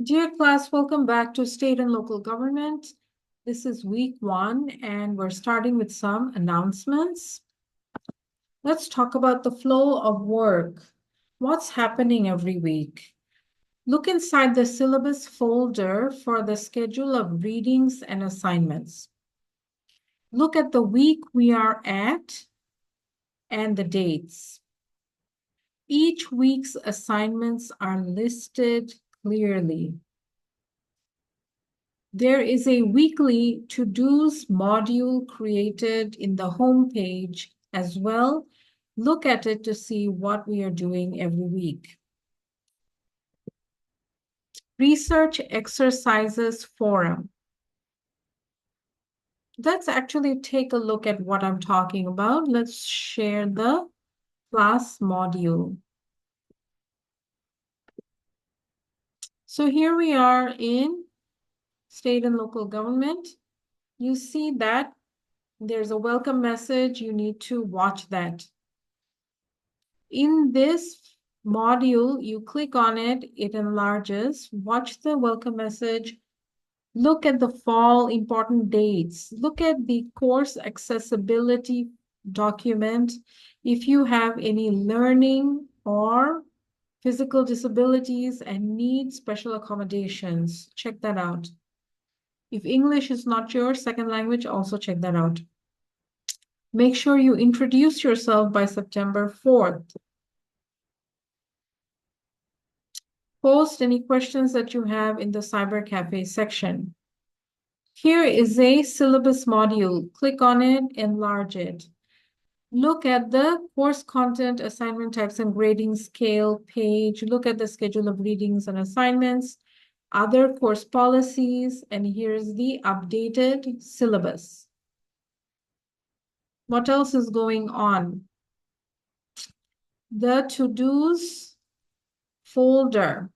Dear class, welcome back to State and Local Government. This is week 1, and we're starting with some announcements. Let's talk about the flow of work. What's happening every week? Look inside the syllabus folder for the schedule of readings and assignments. Look at the week we are at and the dates. Each week's assignments are listed clearly. There is a weekly to-dos module created in the home page as well. Look at it to see what we are doing every week. Research exercises forum. Let's actually take a look at what I'm talking about. Let's share the class module. So here we are in State and Local Government. You see that there's a welcome message. You need to watch that. In this module, you click on it, it enlarges. Watch the welcome message. Look at the fall important dates. Look at the course accessibility document. If you have any learning or physical disabilities and need special accommodations, check that out. If English is not your second language, also check that out. Make sure you introduce yourself by September 4th. Post any questions that you have in the Cyber Cafe section. Here is a syllabus module. Click on it, enlarge it. Look at the course content, assignment types, and grading scale page. Look at the schedule of readings and assignments, other course policies, and here's the updated syllabus. What else is going on? The to-dos folder.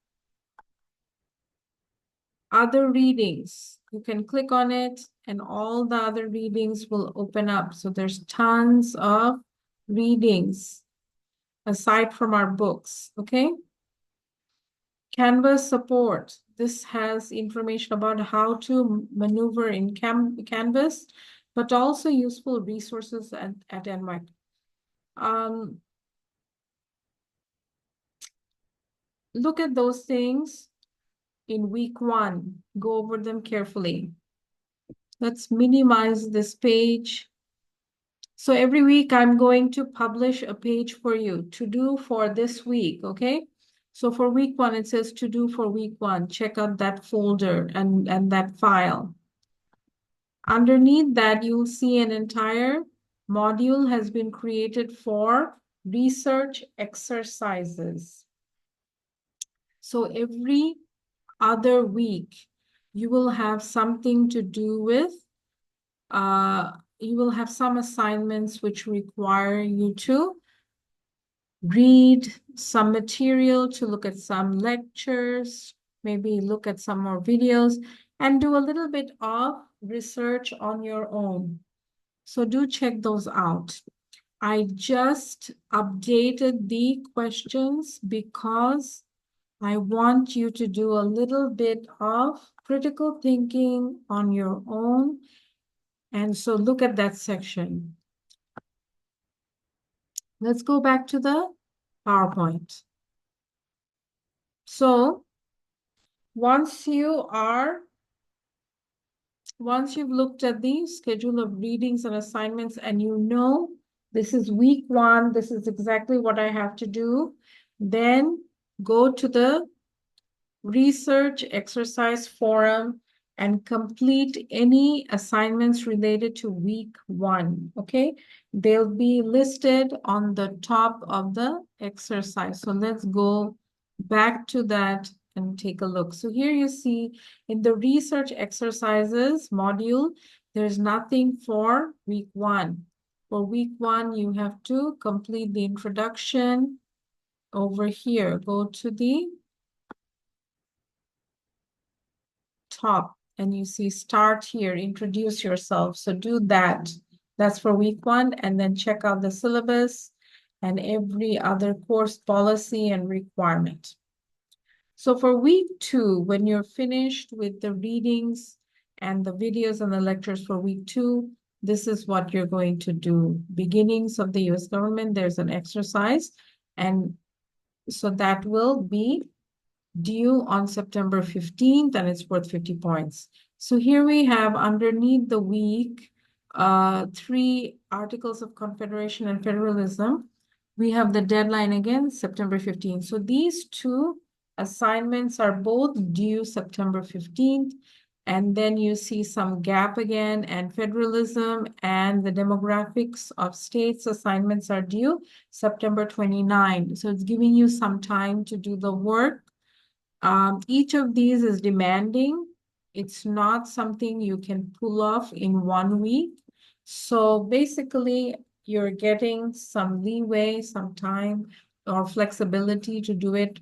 Other readings. You can click on it and all the other readings will open up. So there's tons of readings aside from our books, okay? Canvas support. This has information about how to maneuver in Canvas, but also useful resources at NWAC. Look at those things in week 1. Go over them carefully. Let's minimize this page. So every week I'm going to publish a page for you to do for this week, okay? So for week 1, it says to do for week 1. Check out that folder and that file. Underneath that, you'll see an entire module has been created for research exercises. So every other week, you will have something to do with, you will have some assignments which require you to read some material, to look at some lectures, maybe look at some more videos, and do a little bit of research on your own. So do check those out. I just updated the questions because I want you to do a little bit of critical thinking on your own. And so look at that section. Let's go back to the PowerPoint. So once you've looked at the schedule of readings and assignments and you know this is week 1, this is exactly what I have to do, then go to the research exercise forum and complete any assignments related to week 1, okay? They'll be listed on the top of the exercise. So let's go back to that and take a look. So here you see in the research exercises module, there's nothing for week 1. For week 1, you have to complete the introduction over here. Go to the top and you see start here, introduce yourself. So do that. That's for week 1, and then check out the syllabus and every other course policy and requirement. So for week 2, when you're finished with the readings and the videos and the lectures for week 2, this is what you're going to do. Beginnings of the US government, there's an exercise, and so that will be due on September 15th, and it's worth 50 points. So here we have underneath the week, 3 articles of confederation and federalism. We have the deadline again, September 15th. So these 2 assignments are both due September 15th. And then you see some gap again, and federalism and the demographics of states assignments are due September 29th. So it's giving you some time to do the work. Each of these is demanding. It's not something you can pull off in 1 week. So basically, you're getting some leeway, some time or flexibility to do it,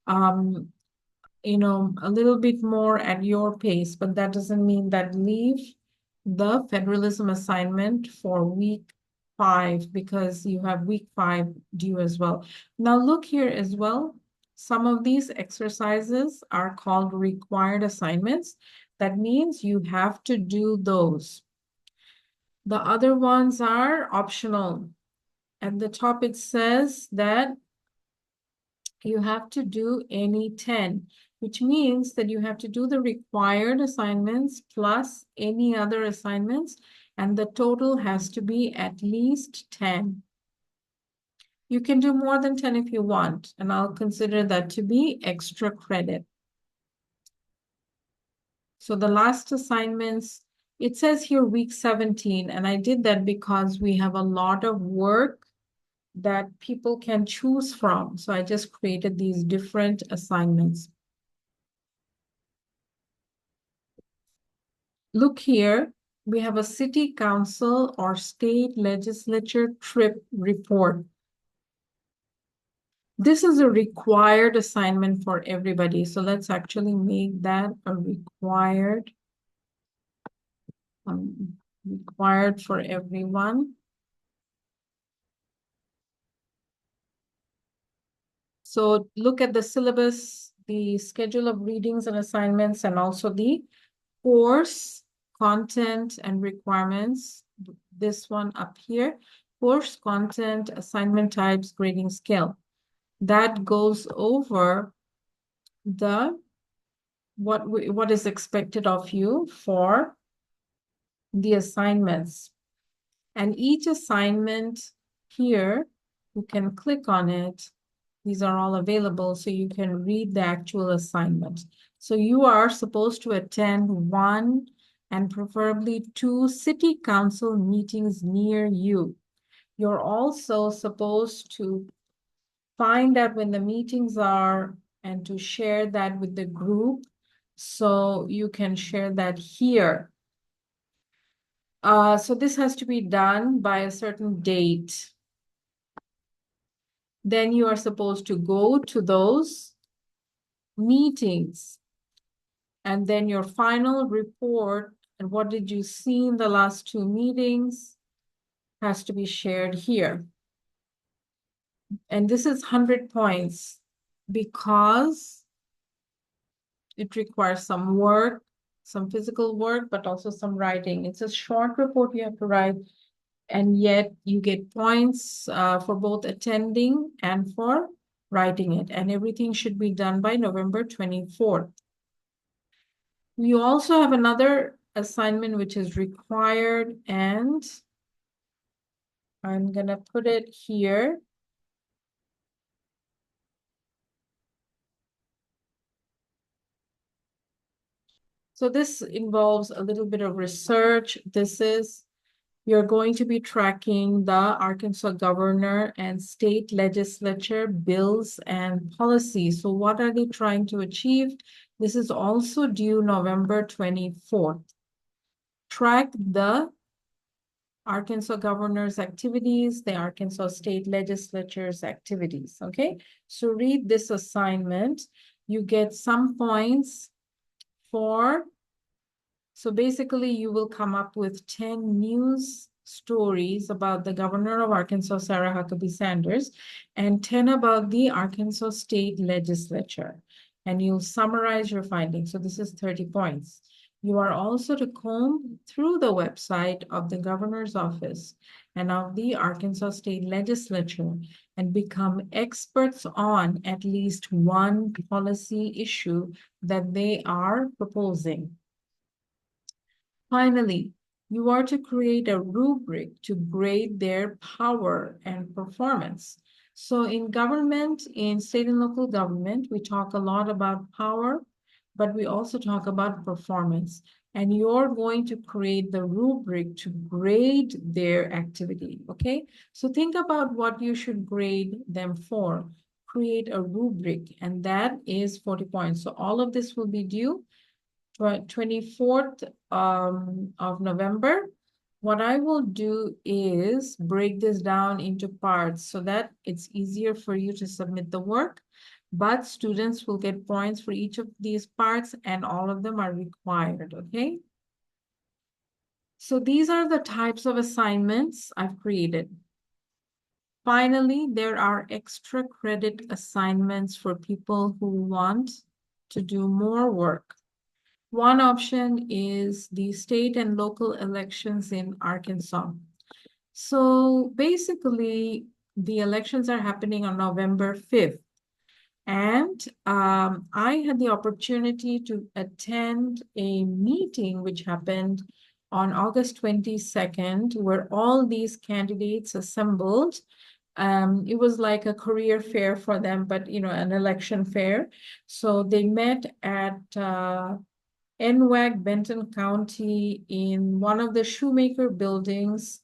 a little bit more at your pace, but that doesn't mean that leave the federalism assignment for week 5 because you have week 5 due as well. Now look here as well. Some of these exercises are called required assignments. That means you have to do those. The other ones are optional. At the top, it says that you have to do any 10, which means that you have to do the required assignments plus any other assignments, and the total has to be at least 10. You can do more than 10 if you want, and I'll consider that to be extra credit. So the last assignments, it says here week 17, and I did that because we have a lot of work that people can choose from. So I just created these different assignments. Look here, we have a city council or state legislature trip report. This is a required assignment for everybody. So let's actually make that a required for everyone. So look at the syllabus, the schedule of readings and assignments, and also the course content and requirements. This one up here, course content, assignment types, grading scale. That goes over the what is expected of you for the assignments. And each assignment here, you can click on it. These are all available so you can read the actual assignment. So you are supposed to attend 1 and preferably 2 city council meetings near you. You're also supposed to find out when the meetings are and to share that with the group so you can share that here. So this has to be done by a certain date. Then you are supposed to go to those meetings. And then your final report and what did you see in the last 2 meetings has to be shared here. And this is 100 points because it requires some work, some physical work, but also some writing. It's a short report you have to write, and yet you get points for both attending and for writing it. And everything should be done by November 24th. You also have another assignment which is required, and I'm gonna put it here. So this involves a little bit of research. You're going to be tracking the Arkansas governor and state legislature bills and policies. So what are they trying to achieve? This is also due November 24th. Track the Arkansas governor's activities, the Arkansas state legislature's activities, okay? So read this assignment. You get some points for, so basically you will come up with 10 news stories about the governor of Arkansas, Sarah Huckabee Sanders, and 10 about the Arkansas State Legislature. And you'll summarize your findings. So this is 30 points. You are also to comb through the website of the governor's office and of the Arkansas State Legislature and become experts on at least one policy issue that they are proposing. Finally, you are to create a rubric to grade their power and performance. So in government, in state and local government, we talk a lot about power, but we also talk about performance. And you're going to create the rubric to grade their activity, okay? So think about what you should grade them for. Create a rubric, and that is 40 points. So all of this will be due 24th of November. What I will do is break this down into parts so that it's easier for you to submit the work, but students will get points for each of these parts and all of them are required, okay? So these are the types of assignments I've created. Finally, there are extra credit assignments for people who want to do more work. One option is the state and local elections in Arkansas. So basically, the elections are happening on November 5th. And I had the opportunity to attend a meeting which happened on August 22nd, where all these candidates assembled. It was like a career fair for them, but an election fair. So they met at NWAC, Benton County, in one of the Shoemaker buildings.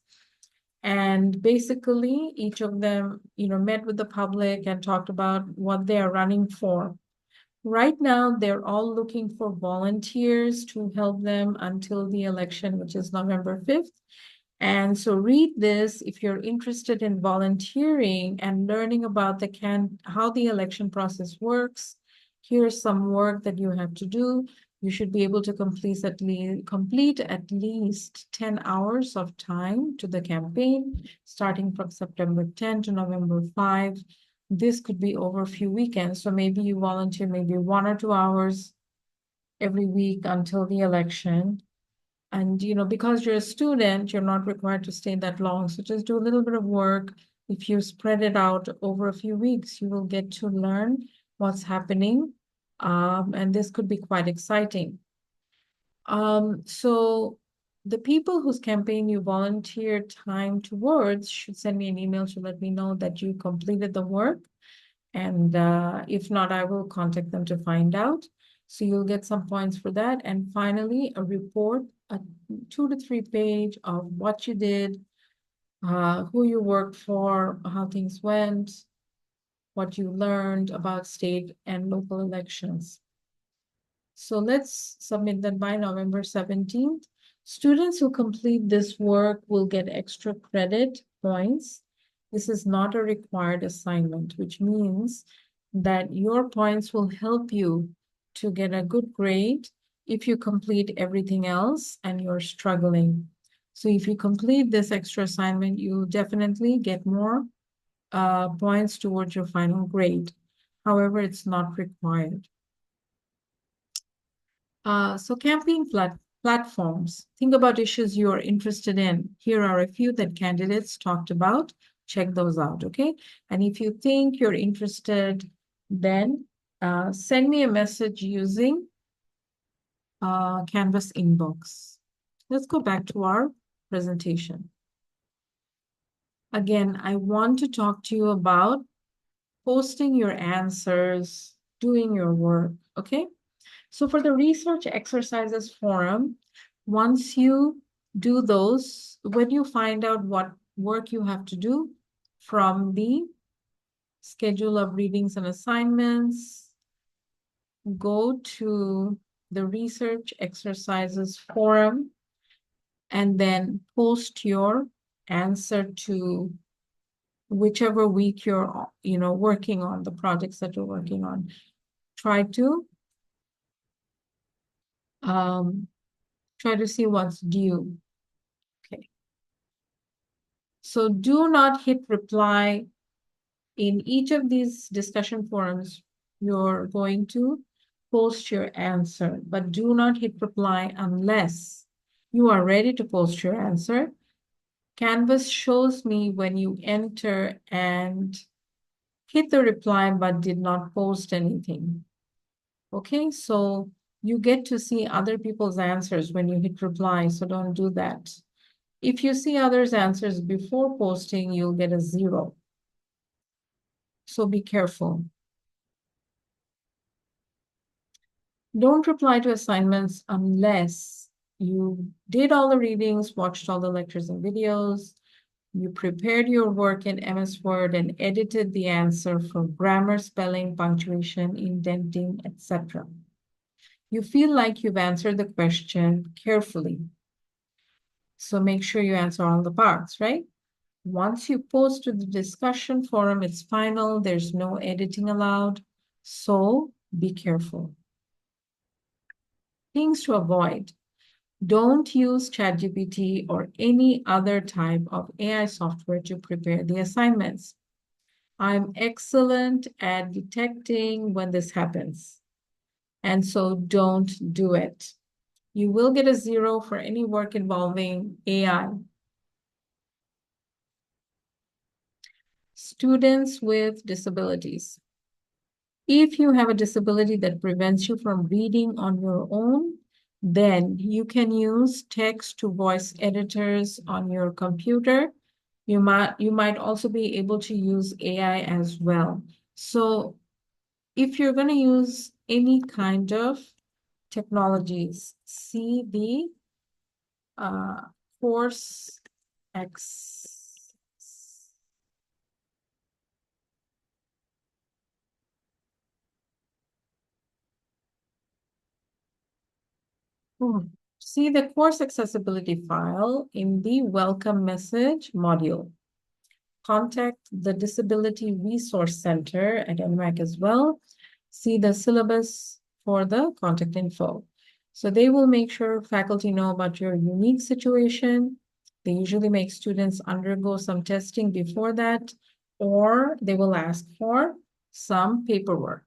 And basically, each of them, met with the public and talked about what they are running for. Right now, they're all looking for volunteers to help them until the election, which is November 5th. And so read this if you're interested in volunteering and learning about how the election process works. Here's some work that you have to do. You should be able to complete at least 10 hours of time to the campaign, starting from September 10 to November 5. This could be over a few weekends. So maybe you volunteer maybe 1 or 2 hours every week until the election. And, because you're a student, you're not required to stay that long. So just do a little bit of work. If you spread it out over a few weeks, you will get to learn what's happening. And this could be quite exciting. So the people whose campaign you volunteered time towards should send me an email to let me know that you completed the work. And if not, I will contact them to find out. So you'll get some points for that. And finally, a report, a 2 to 3 page of what you did, who you worked for, how things went, what you learned about state and local elections. So let's submit that by November 17th. Students who complete this work will get extra credit points. This is not a required assignment, which means that your points will help you to get a good grade if you complete everything else and you're struggling. So if you complete this extra assignment, you'll definitely get more points towards your final grade. However, it's not required. So campaign platforms. Think about issues you are interested in. Here are a few that candidates talked about. Check those out, okay? And if you think you're interested, then send me a message using Canvas inbox. Let's go back to our presentation. Again, I want to talk to you about posting your answers, doing your work, okay? So for the research exercises forum, once you do those, when you find out what work you have to do from the schedule of readings and assignments, go to the research exercises forum and then post your answer to whichever week you're working on, the projects that you're working on. Try to see what's due. Okay. So do not hit reply. In each of these discussion forums, you're going to post your answer, but do not hit reply unless you are ready to post your answer. Canvas shows me when you enter and hit the reply but did not post anything. Okay, so you get to see other people's answers when you hit reply, so don't do that. If you see others' answers before posting, you'll get a 0. So be careful. Don't reply to assignments unless you did all the readings, watched all the lectures and videos, you prepared your work in MS Word and edited the answer for grammar, spelling, punctuation, indenting, etc. You feel like you've answered the question carefully. So make sure you answer all the parts, right? Once you post to the discussion forum, it's final. There's no editing allowed. So be careful. Things to avoid. Don't use ChatGPT or any other type of AI software to prepare the assignments. I'm excellent at detecting when this happens. And so don't do it. You will get a 0 for any work involving AI. Students with disabilities. If you have a disability that prevents you from reading on your own, then you can use text to voice editors on your computer. You might also be able to use AI as well. So if you're going to use any kind of technologies, see the course X. See the course accessibility file in the welcome message module. Contact the Disability Resource Center at NWAC as well. See the syllabus for the contact info. So they will make sure faculty know about your unique situation. They usually make students undergo some testing before that, or they will ask for some paperwork.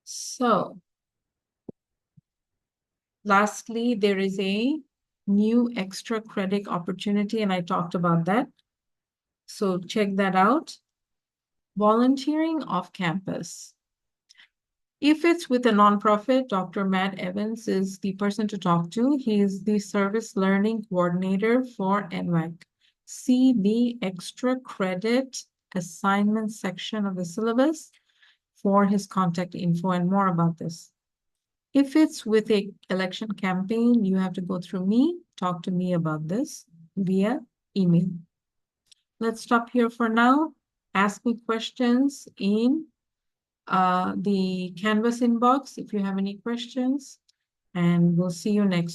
So lastly, there is a new extra credit opportunity, and I talked about that. So check that out. Volunteering off campus. If it's with a nonprofit, Dr. Matt Evans is the person to talk to. He is the service learning coordinator for NWAC. See the extra credit assignment section of the syllabus for his contact info and more about this. If it's with an election campaign, you have to go through me, talk to me about this via email. Let's stop here for now. Ask me questions in the Canvas inbox if you have any questions, and we'll see you next